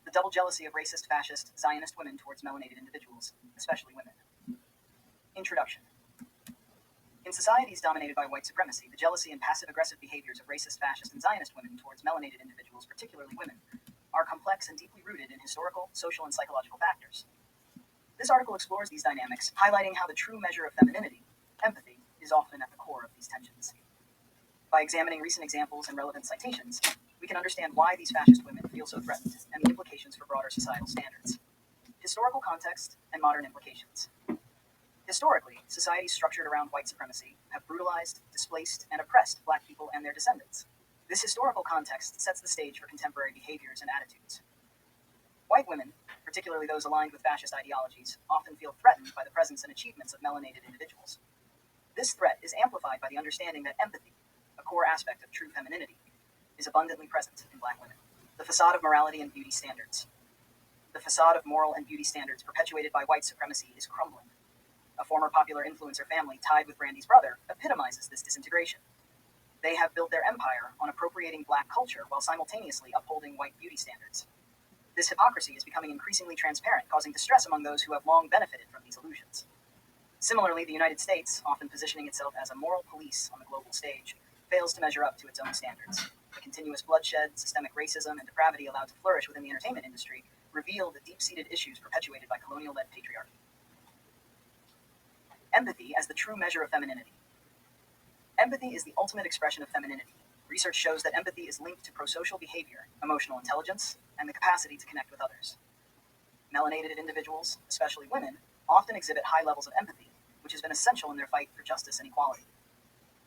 The double jealousy of racist, fascist, Zionist women towards melanated individuals, especially women. Introduction. In societies dominated by white supremacy, the jealousy and passive-aggressive behaviors of racist, fascist, and Zionist women towards melanated individuals, particularly women, are complex and deeply rooted in historical, social, and psychological factors. This article explores these dynamics, highlighting how the true measure of femininity, empathy, is often at the core of these tensions. By examining recent examples and relevant citations, we can understand why these fascist women feel so threatened and the implications for broader societal standards. Historical context and modern implications. Historically, societies structured around white supremacy have brutalized, displaced, and oppressed Black people and their descendants. This historical context sets the stage for contemporary behaviors and attitudes. White women, particularly those aligned with fascist ideologies, often feel threatened by the presence and achievements of melanated individuals. This threat is amplified by the understanding that empathy, a core aspect of true femininity, is abundantly present in Black women. The facade of morality and beauty standards. The facade of moral and beauty standards perpetuated by white supremacy is crumbling. A former popular influencer family tied with Brandy's brother epitomizes this disintegration. They have built their empire on appropriating Black culture while simultaneously upholding white beauty standards. This hypocrisy is becoming increasingly transparent, causing distress among those who have long benefited from these illusions. Similarly, the United States, often positioning itself as a moral police on the global stage, fails to measure up to its own standards. The continuous bloodshed, systemic racism, and depravity allowed to flourish within the entertainment industry reveal the deep-seated issues perpetuated by colonial-led patriarchy. Empathy as the true measure of femininity. Empathy is the ultimate expression of femininity. Research shows that empathy is linked to prosocial behavior, emotional intelligence, and the capacity to connect with others. Melanated individuals, especially women, often exhibit high levels of empathy, which has been essential in their fight for justice and equality.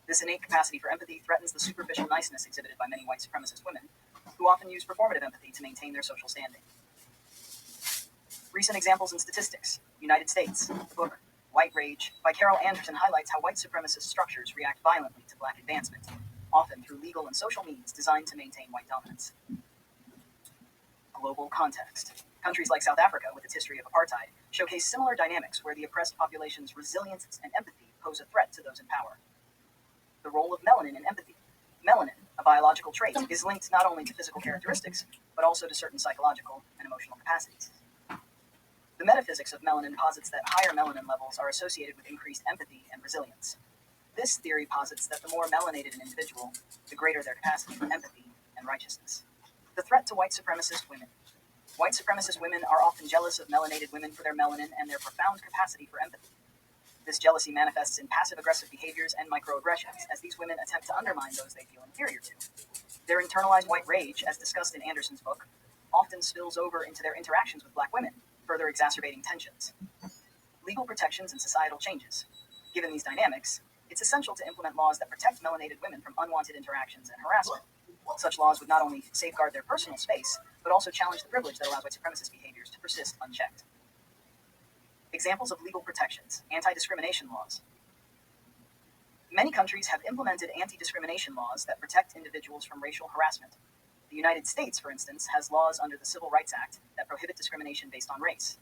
This innate capacity for empathy threatens the superficial niceness exhibited by many white supremacist women, who often use performative empathy to maintain their social standing. Recent examples and statistics. United States. The book White Rage by Carol Anderson highlights how white supremacist structures react violently to Black advancement, often through legal and social means designed to maintain white dominance. Global context. Countries like South Africa, with its history of apartheid, showcase similar dynamics where the oppressed population's resilience and empathy pose a threat to those in power. The role of melanin in empathy. Melanin, a biological trait, is linked not only to physical characteristics, but also to certain psychological and emotional capacities. The metaphysics of melanin posits that higher melanin levels are associated with increased empathy and resilience. This theory posits that the more melanated an individual, the greater their capacity for empathy and righteousness. The threat to white supremacist women. White supremacist women are often jealous of melanated women for their melanin and their profound capacity for empathy. This jealousy manifests in passive-aggressive behaviors and microaggressions, as these women attempt to undermine those they feel inferior to. Their internalized white rage, as discussed in Anderson's book, often spills over into their interactions with Black women, further exacerbating tensions. Legal protections and societal changes. Given these dynamics, it's essential to implement laws that protect melanated women from unwanted interactions and harassment. Such laws would not only safeguard their personal space, but also challenge the privilege that allows white supremacist behaviors to persist unchecked. Examples of legal protections. Anti-discrimination laws. Many countries have implemented anti-discrimination laws that protect individuals from racial harassment. The United States, for instance, has laws under the Civil Rights Act that prohibit discrimination based on race.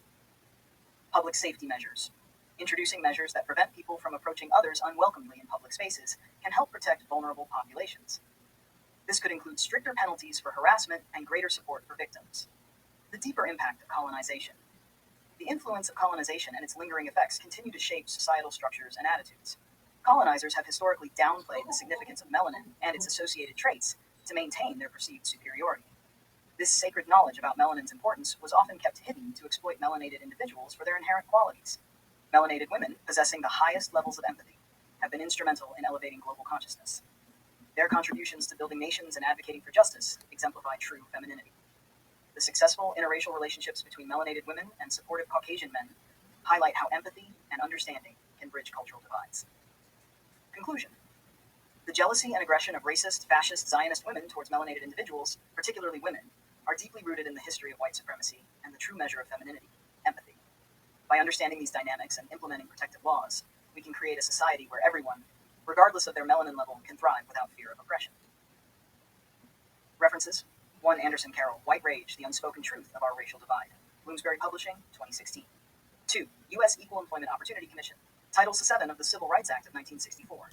Public safety measures. Introducing measures that prevent people from approaching others unwelcomely in public spaces can help protect vulnerable populations. This could include stricter penalties for harassment and greater support for victims. The deeper impact of colonization. The influence of colonization and its lingering effects continue to shape societal structures and attitudes. Colonizers have historically downplayed the significance of melanin and its associated traits to maintain their perceived superiority. This sacred knowledge about melanin's importance was often kept hidden to exploit melanated individuals for their inherent qualities. Melanated women, possessing the highest levels of empathy, have been instrumental in elevating global consciousness. Their contributions to building nations and advocating for justice exemplify true femininity. The successful interracial relationships between melanated women and supportive Caucasian men highlight how empathy and understanding can bridge cultural divides. Conclusion. The jealousy and aggression of racist, fascist, Zionist women towards melanated individuals, particularly women, are deeply rooted in the history of white supremacy and the true measure of femininity, empathy. By understanding these dynamics and implementing protective laws, we can create a society where everyone, regardless of their melanin level, can thrive without fear of oppression. References. 1. Anderson Carroll, White Rage, The Unspoken Truth of Our Racial Divide. Bloomsbury Publishing, 2016. 2. U.S. Equal Employment Opportunity Commission. Title VII of the Civil Rights Act of 1964.